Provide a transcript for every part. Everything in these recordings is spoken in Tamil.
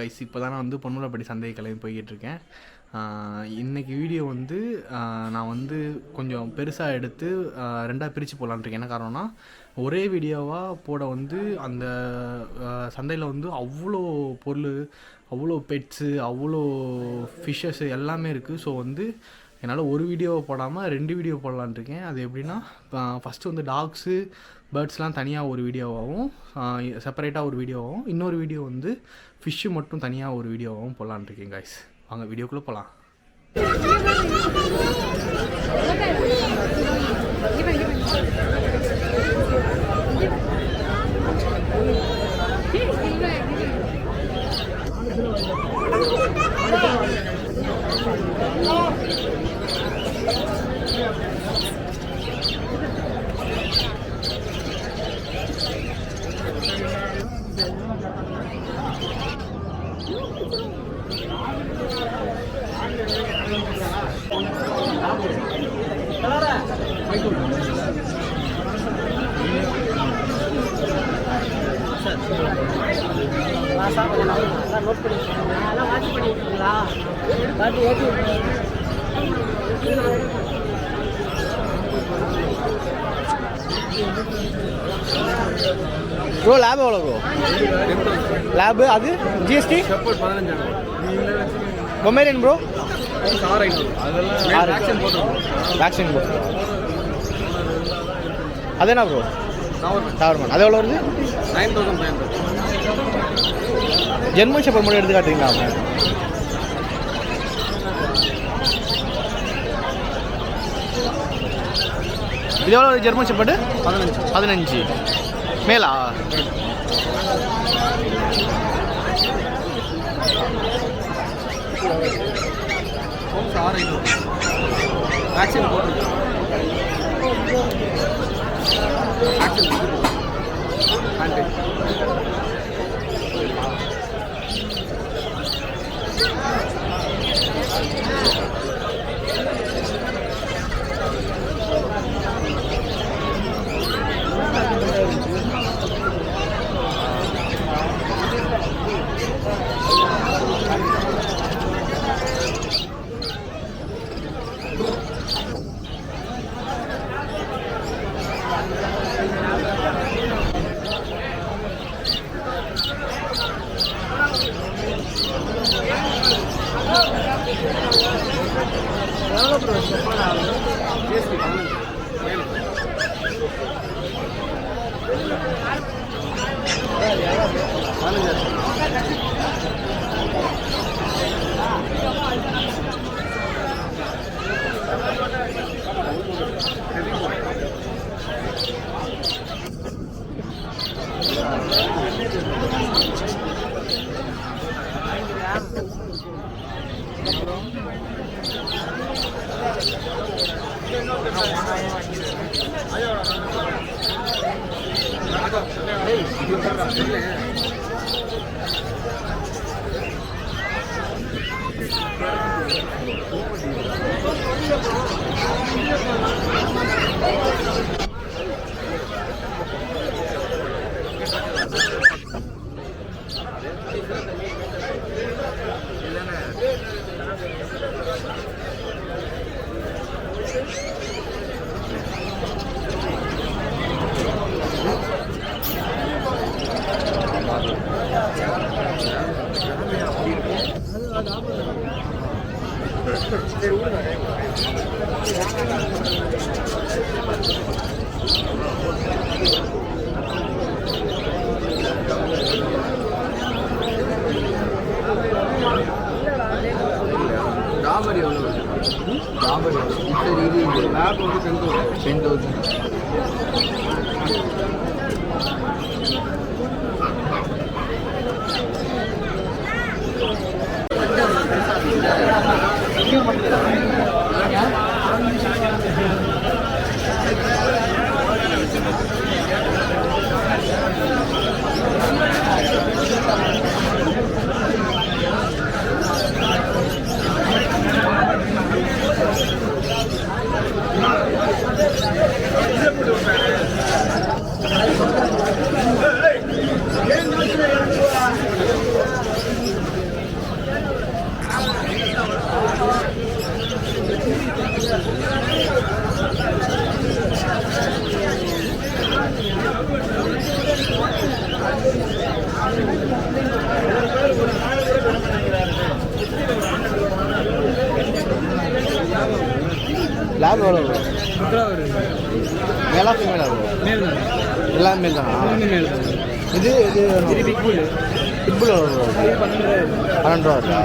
கைஸ், இப்போ தான் நான் வந்து பொன்மலைப்பட்டி சந்தை கிளம்பி போய்கிட்டு இருக்கேன். இன்றைக்கி வீடியோ வந்து நான் வந்து கொஞ்சம் பெருசாக எடுத்து ரெண்டாக பிரித்து போடலான்ட்ருக்கேன். என்ன காரணம்னா, ஒரே வீடியோவாக போட வந்து அந்த சந்தையில் வந்து அவ்வளோ பொருள், அவ்வளோ பெட்ஸு, அவ்வளோ ஃபிஷ்ஷஸ்ஸு எல்லாமே இருக்குது. ஸோ வந்து என்னால் ஒரு வீடியோவை போடாமல் 2 வீடியோ போடலான்ட்ருக்கேன். அது எப்படின்னா, ஃபஸ்ட்டு வந்து டாக்ஸு, பேர்ட்ஸ்லாம் தனியாக ஒரு வீடியோவாகவும், செப்பரேட்டாக ஒரு வீடியோவாகவும், இன்னொரு வீடியோ வந்து ஃபிஷ்ஷு மட்டும் தனியாக ஒரு வீடியோவாகவும் போடலான்ட்ருக்கேன் காய்ஸ். வாங்க வீடியோக்குள்ளே போகலாம். நோட் பண்ணிக்கலாம், வாட்ச் பண்ணிக்கிறீங்களா? பாட்டு ஏற்றி ப்ரோ. லேப் எவ்வளோ ப்ரோ? லேபு அது ஜிஎஸ்டி 15. பொமேரியன் ப்ரோ வேக்சின் போட்டு அது என்ன ப்ரோ? டாவர்மேன் அது எவ்வளோ வருது? 9,500. ஜெர்மன் ஷெப்பர்ட் மட்டும் எடுத்து காட்டுறீங்களா? இது எவ்வளோ ஜெர்மன் ஷெப்பர்டு? 15 மேலா? வேக்சின் போட்டு டாபர் எவ்வளோ? டாபர் சரி, இது லேப் வந்து 10,000. லேப் எவ்வளோ ப்ரோ? மேலா ஃபீமேலா ப்ரோ? மேல் தான். எல்லாம் மேல் தானா? மேல் தான். இது பிட்புல் எவ்வளோ ப்ரோ? 12 ரூபா இருக்கா?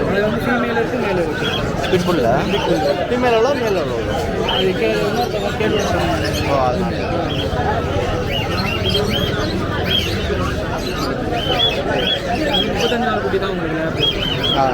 அது வந்து ஃபீமேல் இருக்குது, மேல் இருக்குது. பிட்புல்ல ஃபீமேல் எவ்வளோ, மேல் எவ்வளோ? அது கேள்வி ஓ அதனால 35 நாள் குட்டி தான் உங்களுக்கு லேப். ஆ.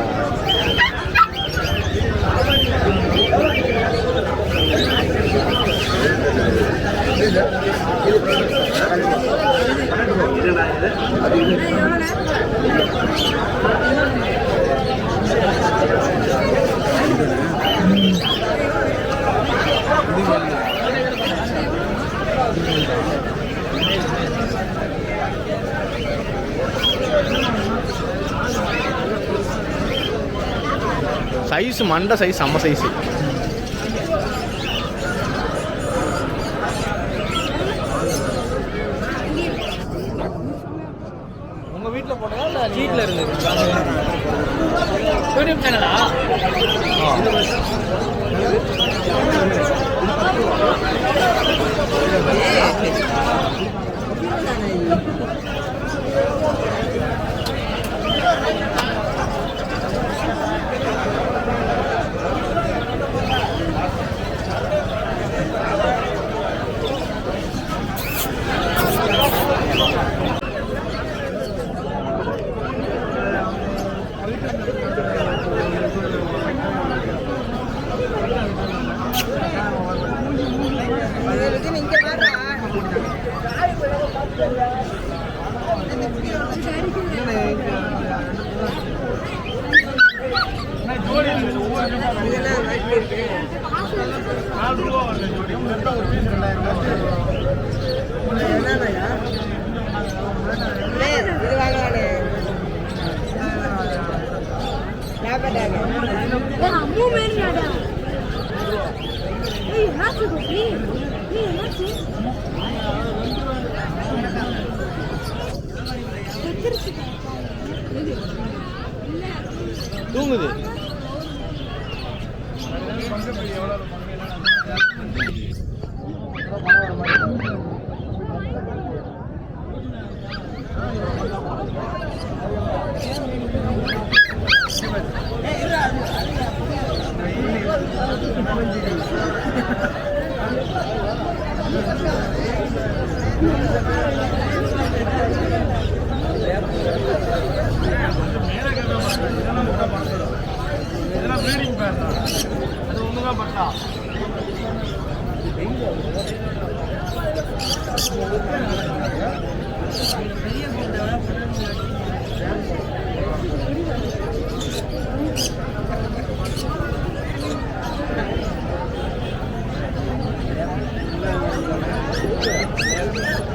சைஸ் மண்டை சைஸ் செம்ம சைஸு. உங்கள் வீட்டில் போட்டதா இல்லை வீட்டில் இருந்தது? யூடியூப் சேனலா? தூங்குது.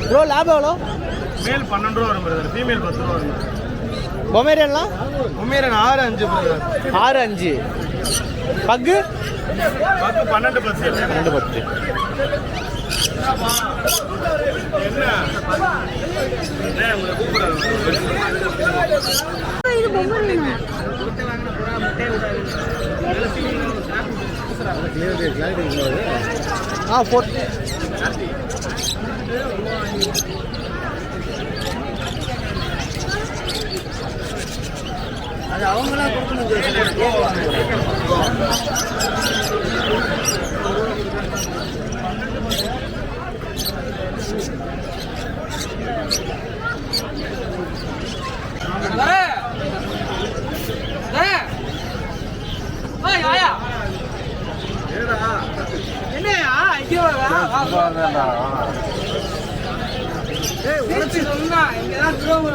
ப்ரோ லேப் எவ்வளோ? மேல் 12 ரூபா வரும் பிரதர், ஃபீமேல் 10 ரூபா வரும். பொமேரியன்லாம்? Pomeranian 6-5 brother. 6-5. பக்கு 12-10. 12-10. என்ன உங்களை கூப்பிடுறாங்க? ஆ 4. அது அவங்களா கொடுக்கணும். என்னையா ஐயோ உடச்சு சொன்னா இங்கதான் திரும்ப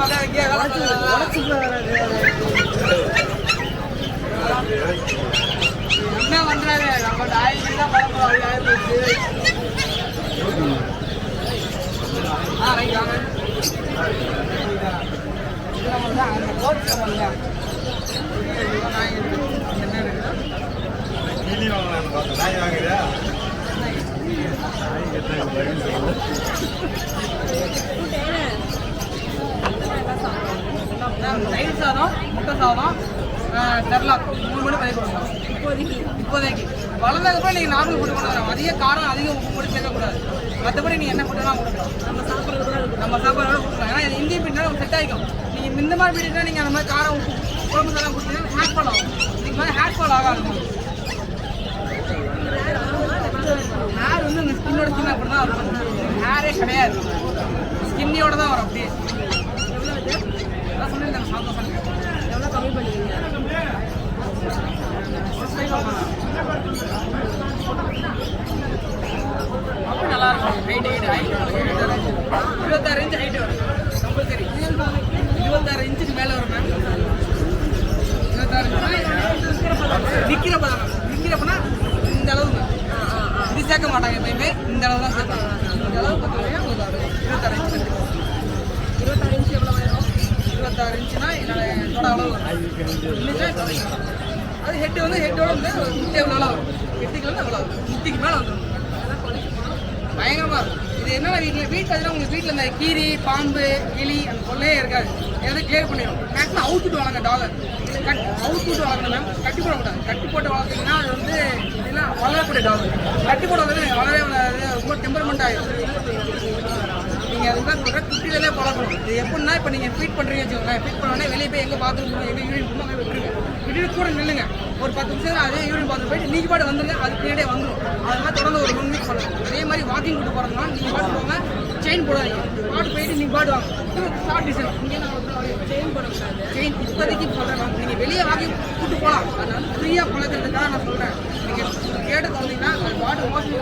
என்ன பண்றாரு நம்ம ஆயிரம் தான் பரப்போம். ரைட் வாங்க அந்த கோட் சொல்லுங்க. தயிர் சாதம், முட்டை சாதம், செர்லாக் 3 மணி பண்ணி கொடுக்கலாம். இப்போதைக்கு. வளர்ந்ததுக்கப்புறம் நீங்கள் நார்மல் ஃபுட்டு கொண்டு வரலாம். அதிக காரம் அதிக உப்பு போட்டு சேர்க்கக்கூடாது. மற்றபடி நீங்கள் என்ன ஃபுட்டுலாம் கொடுக்கலாம், நம்ம சாப்பாடு கொடுக்கலாம். ஏன்னா இது இந்திய ஃபீட்னா செட் ஆகிக்கும். நீங்கள் இந்த மாதிரி ஃபீட்னா நீங்கள் அந்த மாதிரி காரம் உப்பு குழம்பு தரம் கொடுத்தீங்கன்னா ஹேர் ஃபால் ஆகும். இதுக்கு மாதிரி ஹேர் ஃபால் ஆகாது. ஹேர் வந்து இந்த ஸ்கின்னோட ஸ்கின் அப்படி தான் இருக்கும். ஹேரே கிடையாது, ஸ்கின்னியோட தான் வரும். அப்படியே அதான் சொல்லியிருந்தாங்க சாப்பிட எவ்வளோ கம்மி பண்ணுவீங்க? அப்போ நல்லா இருக்கும். ஹைட் 26 இன்ச் ஹைட் வரும் கம்பல்சரி. 26 இன்ச்சுக்கு மேலே வரும் மேம். 26 நிற்கிறப்பனா இந்த அளவு மேம். இது சேர்க்க மாட்டாங்க எப்பயுமே, இந்த அளவு தான் சேர்ப்பாங்க. இந்த அளவு பார்த்தீங்கன்னா 26 இன்ச்சு. 26 இன்ச்சு எவ்வளோ வரும்? 26 இன்ச்சுனா என்னோட அளவு அது ஹெட்டு வந்து ஹெட்டோட வந்து எவ்வளோ வரும்? 8 கிலோ எவ்வளோ வரும்? 50க்கு மேலே வந்துடும். பயங்கரமாக இருக்கும். இது என்னென்ன வீட்டில் பார்த்தீங்கன்னா உங்கள் வீட்டில் இந்த கீரி பாம்பு எலி அந்த கொள்ளையே இருக்காது. எதாவது கிளியர் பண்ணிடும். மேக்ஸிமம் அவுத்துட்டு வளங்க டாகை. அவுத்துட்டு வளர்க்கணும் மேம். கட்டி போடக்கூடாது. கட்டி போட்டு வளர்த்தீங்கன்னா அது வந்து இதெல்லாம் வளரக்கூடிய டாக். கட்டி போடுறது வளரவே வளராது, ரொம்ப டெம்பர்மெண்ட் ஆகிடும். நீங்கள் அதுதான் சொல்கிறேன், குட்டியிலே பழக்கணும். இது எப்படின்னா இப்போ நீங்கள் ஃபீட் பண்ணுறீங்க வச்சுக்கோங்களேன். ஃபீட் பண்ணோடனே வெளியே போய் எங்கே பாத்ரூம் போகணும், எங்கே யூரின் போகணும், அங்கே விட்டுருங்க. விட்டுட்டு கூட நில்லுங்க. ஒரு 10 நிமிஷம் அதே யூரின் பாத்ரூம் போயிட்டு நீங்கள் பாட்டு வந்துடுங்க. அது பின்னாடியே வந்துடும். அதெல்லாம் தொடர்ந்து ஒரு 1 வீக் பண்ணணும். அதே மாதிரி வாக்கிங் கூட்டு போகிறதுனா நீங்கள் பாட்டு போங்க, செயின் போடாதீங்க. பாட்டு போயிட்டு நீங்கள் பாட்டு வாங்க. இது ஷார்ட் டிஸ்டன்ஸ். இங்கே செயின் போடுங்க. செயின் இப்போதைக்கு சொல்கிறேன். நீங்கள் வெளியே வாக்கிங் கூட்டு போகலாம். அது வந்து ஃப்ரீயாக பழக்கிறதுக்காக நான் சொல்கிறேன். நீங்கள் கேட்டு வந்தீங்கன்னா அது பாட்டு மோஸ்ட்லி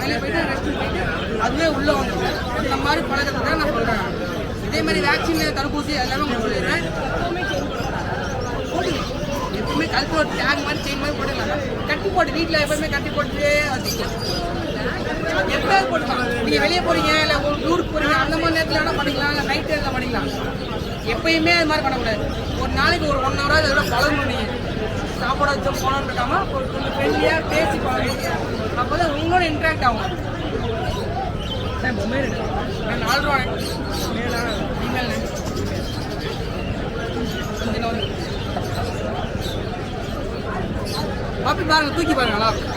வெளியே போயிட்டு ரெஸ்ட் போயிட்டு அதுவே உள்ளே வந்துடும். அந்த மாதிரி பழக்கிறதுக்காக நான் சொல்கிறேன். இதே மாதிரி வேக்சின் தடுப்பூசி எல்லாமே உங்களுக்கு சொல்லிடுறேன். போடுங்க. எப்பவுமே கழுத்து ஒரு டேக் மாதிரி செயின் மாதிரி போட்டுக்கலாம். கட்டி போட்டு வீட்டில் எப்பவுமே கட்டி போட்டு எப்போயாவது போட்டுக்கலாம். நீங்கள் வெளியே போகிறீங்க இல்லை ஒரு ஊருக்கு போகிறீங்க அந்த மாதிரி நேரத்தில் வேணால் பண்ணிக்கலாம், இல்லை நைட் நேரத்தில் பண்ணிக்கலாம். எப்பயுமே அது மாதிரி பண்ணக்கூடாது. ஒரு நாளைக்கு ஒரு 1 ஹவராக அதோட பழகணும். நீங்கள் சாப்பாடு வச்சு போனோன்னு இருக்காமல் ஒரு கொஞ்சம் ஃப்ரெண்ட்லியாக பேசி பழகணும். அப்போ தான் உங்களோட இன்ட்ராக்ட் ஆகும். சார் மொபைல் நான் 4 ரூபாய் ஃபீமேல் அப்படி பாருங்க, தூக்கி பாருங்க நல்லா இருக்கும்.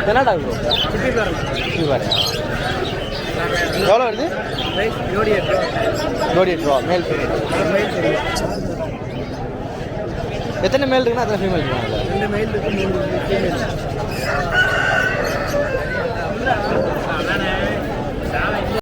என்ன டாக் ப்ரோ? சிப்பி பாருங்க. எவ்வளோ வருது? ஜோடி 8 ரூபா. Male female. எத்தனை மேல் இருக்குன்னா எத்தனை ஃபீமேல் இருக்காங்க? 2 மேல் இருக்கு, 3 ஃபீமேல்.